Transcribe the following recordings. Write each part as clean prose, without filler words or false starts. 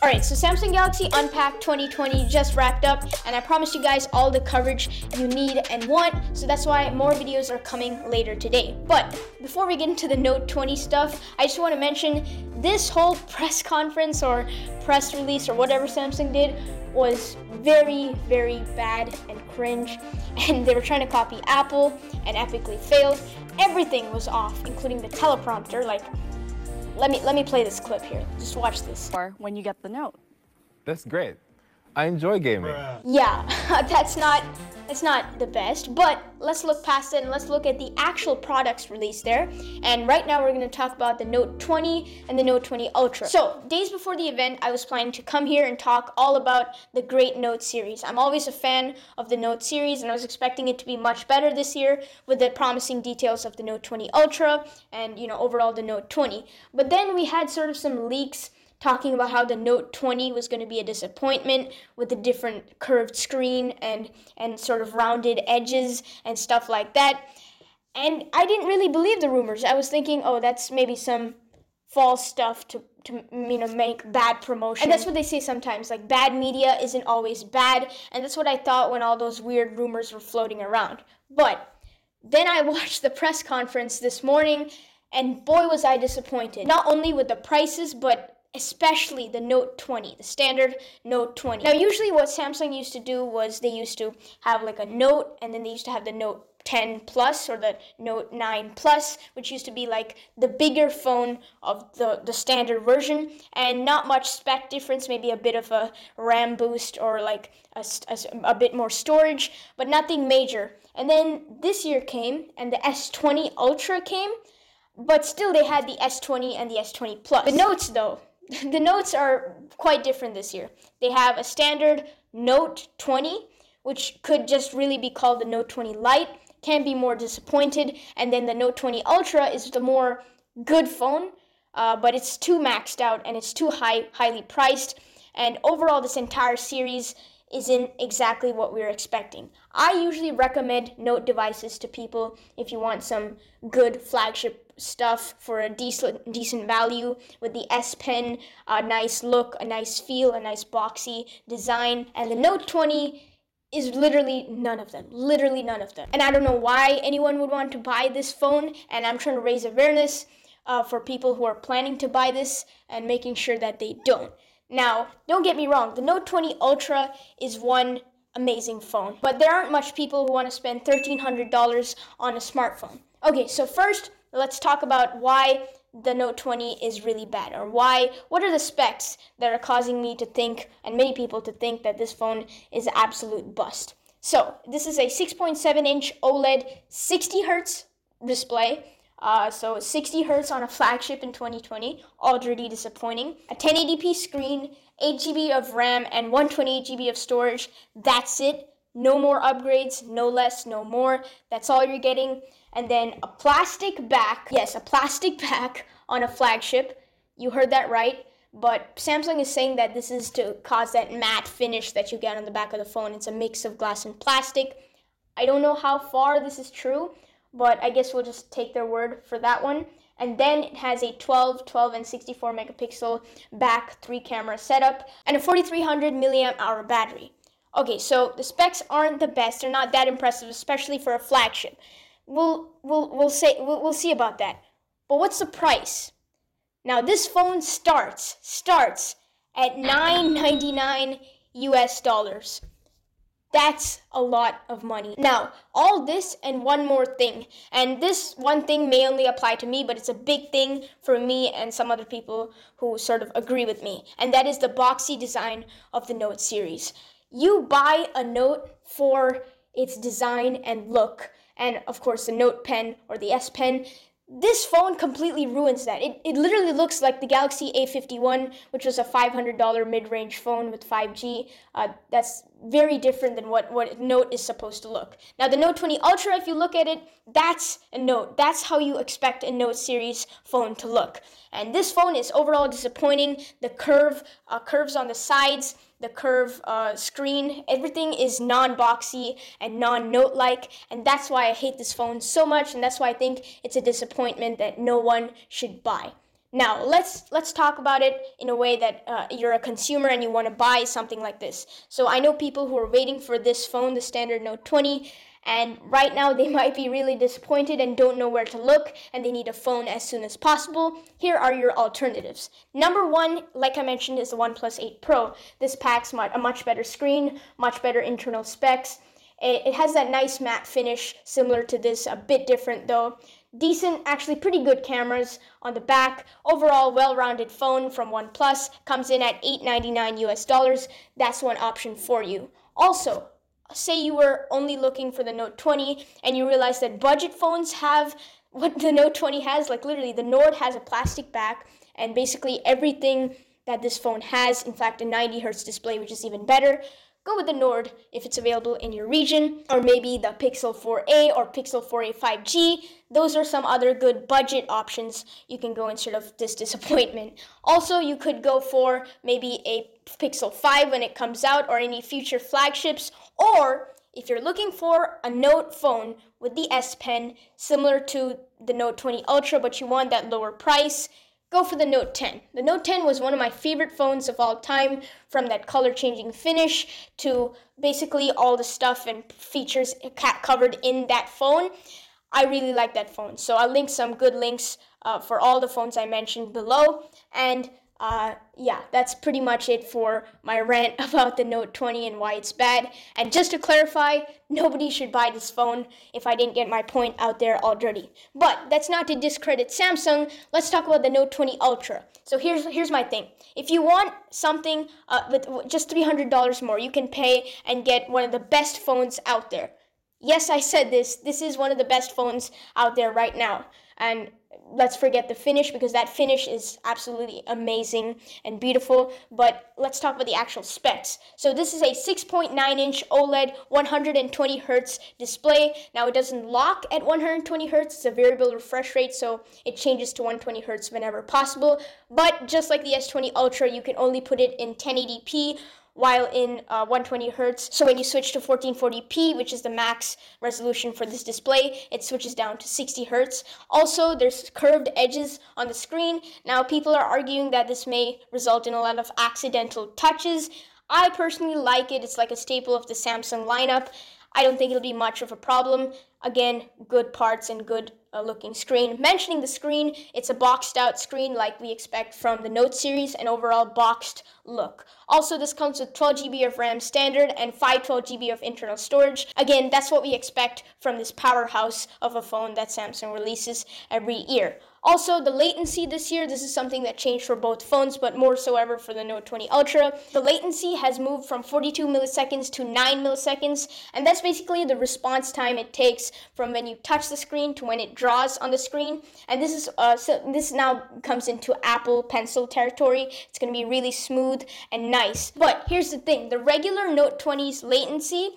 Alright, so Samsung Galaxy Unpacked 2020 just wrapped up, and I promised you guys all the coverage you need and want, so that's why more videos are coming later today. But before we get into the Note 20 stuff, I just want to mention this whole press conference or press release or whatever Samsung did was very, very bad and cringe, and they were trying to copy Apple and epically failed. Everything was off, including the teleprompter. Let me play this clip here. Just watch this. Or when you get the Note. That's great. I enjoy gaming. Yeah, that's not the best, but let's look past it and let's look at the actual products released there. And right now we're going to talk about the Note 20 and the Note 20 Ultra. So, days before the event, I was planning to come here and talk all about the great Note series. I'm always a fan of the Note series, and I was expecting it to be much better this year with the promising details of the Note 20 Ultra and, overall the Note 20. But then we had sort of some leaks talking about how the Note 20 was going to be a disappointment with a different curved screen and sort of rounded edges and stuff like that. And I didn't really believe the rumors. I was thinking, oh, that's maybe some false stuff to make bad promotion. And that's what they say sometimes, like bad media isn't always bad. And that's what I thought when all those weird rumors were floating around. But then I watched the press conference this morning, and boy was I disappointed. Not only with the prices, but especially the Note 20, the standard Note 20. Now, usually what Samsung used to do was they used to have like a Note, and then they used to have the Note 10 Plus or the Note 9 Plus, which used to be like the bigger phone of the standard version, and not much spec difference, maybe a bit of a RAM boost or like a bit more storage, but nothing major. And then this year came, and the S20 Ultra came, but still they had the S20 and the S20 Plus. The Notes though, the Notes are quite different this year. They have a standard Note 20, which could just really be called the Note 20 Lite, can't be more disappointed, and then the Note 20 Ultra is the more good phone, but it's too maxed out and it's too highly priced, and overall this entire series isn't exactly what we were expecting. I usually recommend Note devices to people if you want some good flagship stuff for a decent value with the S Pen, a nice look, a nice feel, a nice boxy design, and the Note 20 is literally none of them. Literally none of them. And I don't know why anyone would want to buy this phone, and I'm trying to raise awareness for people who are planning to buy this and making sure that they don't. Now, don't get me wrong, the Note 20 Ultra is one amazing phone, but there aren't much people who want to spend $1,300 on a smartphone. Okay, so first, let's talk about why the Note 20 is really bad, or what are the specs that are causing me to think, and many people to think, that this phone is an absolute bust. So, this is a 6.7-inch OLED 60 Hz display. So 60 Hz on a flagship in 2020, already disappointing. A 1080p screen, 8 GB of RAM, and 128 GB of storage. That's it. No more upgrades, no less, no more. That's all you're getting. And then a plastic back. Yes, a plastic back on a flagship. You heard that right. But Samsung is saying that this is to cause that matte finish that you get on the back of the phone. It's a mix of glass and plastic. I don't know how far this is true, but I guess we'll just take their word for that one. And then it has a 12, and 64 megapixel back 3-camera setup and a 4300 milliamp hour battery. Okay, so the specs aren't the best. They're not that impressive, especially for a flagship. We'll see about that. But what's the price? Now this phone starts at $999 US. That's a lot of money. Now, all this and one more thing, and this one thing may only apply to me, but it's a big thing for me and some other people who sort of agree with me, and that is the boxy design of the Note series. You buy a Note for its design and look, and of course the Note Pen or the S Pen. This phone completely ruins that. It literally looks like the Galaxy A51, which was a $500 mid-range phone with 5G. That's very different than what Note is supposed to look. Now, the Note 20 Ultra, if you look at it, that's a Note. That's how you expect a Note series phone to look. And this phone is overall disappointing. The curves on the sides, the curve screen, everything is non-boxy and non-Note-like, and that's why I hate this phone so much, and that's why I think it's a disappointment that no one should buy. Now, let's talk about it in a way that you're a consumer and you want to buy something like this. So I know people who are waiting for this phone, the standard Note 20, and right now they might be really disappointed and don't know where to look, and they need a phone as soon as possible. Here are your alternatives. Number one, like I mentioned, is the OnePlus 8 Pro. This packs a much better screen, much better internal specs. It has that nice matte finish, similar to this, a bit different though. Decent, actually pretty good cameras on the back. Overall, well-rounded phone from OnePlus. Comes in at $899 US. That's one option for you. Also, say you were only looking for the Note 20 and you realize that budget phones have what the Note 20 has. Like literally, the Nord has a plastic back and basically everything that this phone has. In fact, a 90 hertz display, which is even better. Go with the Nord if it's available in your region, or maybe the Pixel 4a or Pixel 4a 5G. Those are some other good budget options you can go instead of this disappointment. Also, you could go for maybe a Pixel 5 when it comes out, or any future flagships, or if you're looking for a Note phone with the S Pen, similar to the Note 20 Ultra, but you want that lower price, go for the Note 10. The Note 10 was one of my favorite phones of all time, from that color-changing finish to basically all the stuff and features covered in that phone. I really like that phone. So I'll link some good links for all the phones I mentioned below. And yeah, that's pretty much it for my rant about the Note 20 and why it's bad. And just to clarify, nobody should buy this phone if I didn't get my point out there already. But that's not to discredit Samsung. Let's talk about the Note 20 Ultra. So here's my thing. If you want something with just $300 more, you can pay and get one of the best phones out there. Yes, I said this. This is one of the best phones out there right now. And let's forget the finish, because that finish is absolutely amazing and beautiful. But let's talk about the actual specs. So this is a 6.9-inch OLED 120 hertz display. Now it doesn't lock at 120 hertz. It's a variable refresh rate, so it changes to 120 hertz whenever possible. But just like the S20 Ultra, you can only put it in 1080p while in 120 hertz. So when you switch to 1440p, which is the max resolution for this display, it switches down to 60 hertz. Also, there's curved edges on the screen. Now, people are arguing that this may result in a lot of accidental touches. I personally like it. It's like a staple of the Samsung lineup. I don't think it'll be much of a problem. Again, good parts and good looking screen. Mentioning the screen, it's a boxed out screen like we expect from the Note series, an overall boxed look. Also, this comes with 12 GB of RAM standard and 512 GB of internal storage. Again, that's what we expect from this powerhouse of a phone that Samsung releases every year. Also, the latency this year, this is something that changed for both phones, but more so ever for the Note 20 Ultra. The latency has moved from 42 milliseconds to 9 milliseconds, and that's basically the response time it takes from when you touch the screen to when it draws on the screen. And this is this now comes into Apple Pencil territory. It's going to be really smooth and nice. But here's the thing, the regular Note 20's latency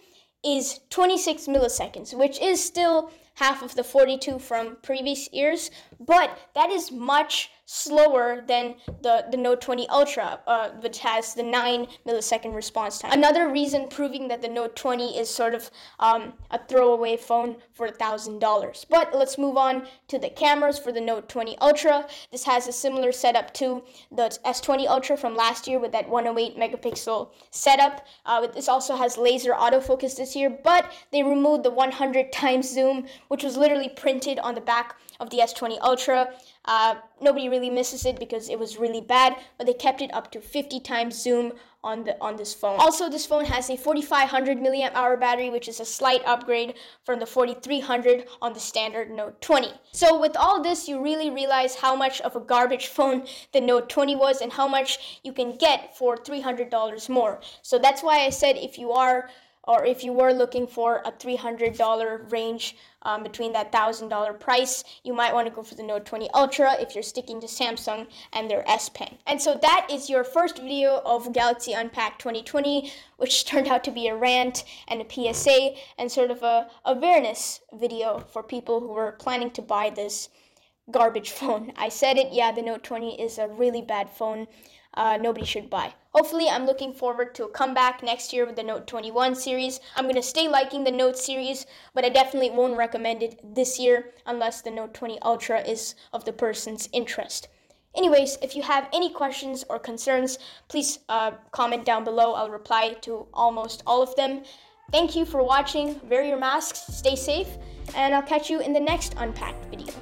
is 26 milliseconds, which is still half of the 42 from previous years, but that is much slower than the Note 20 Ultra, which has the 9 millisecond response time. Another reason proving that the Note 20 is sort of a throwaway phone for $1,000. But let's move on to the cameras for the Note 20 Ultra. This has a similar setup to the S20 Ultra from last year with that 108 megapixel setup. This also has laser autofocus this year, but they removed the 100 times zoom, which was literally printed on the back of the S20 Ultra. Nobody really misses it because it was really bad, but they kept it up to 50 times zoom on this phone. Also, this phone has a 4500 milliamp hour battery, which is a slight upgrade from the 4300 on the standard Note 20. So with all this, you really realize how much of a garbage phone the Note 20 was and how much you can get for $300 more. So that's why I said if you were looking for a $300 range between that $1,000 price, you might want to go for the Note 20 Ultra if you're sticking to Samsung and their S Pen. And so that is your first video of Galaxy Unpacked 2020, which turned out to be a rant and a PSA and sort of a awareness video for people who were planning to buy this garbage phone. I said it, yeah, the Note 20 is a really bad phone. Nobody should buy. Hopefully, I'm looking forward to a comeback next year with the Note 21 series. I'm going to stay liking the Note series, but I definitely won't recommend it this year unless the Note 20 Ultra is of the person's interest. Anyways, if you have any questions or concerns, please comment down below. I'll reply to almost all of them. Thank you for watching. Wear your masks, stay safe, and I'll catch you in the next Unpacked video.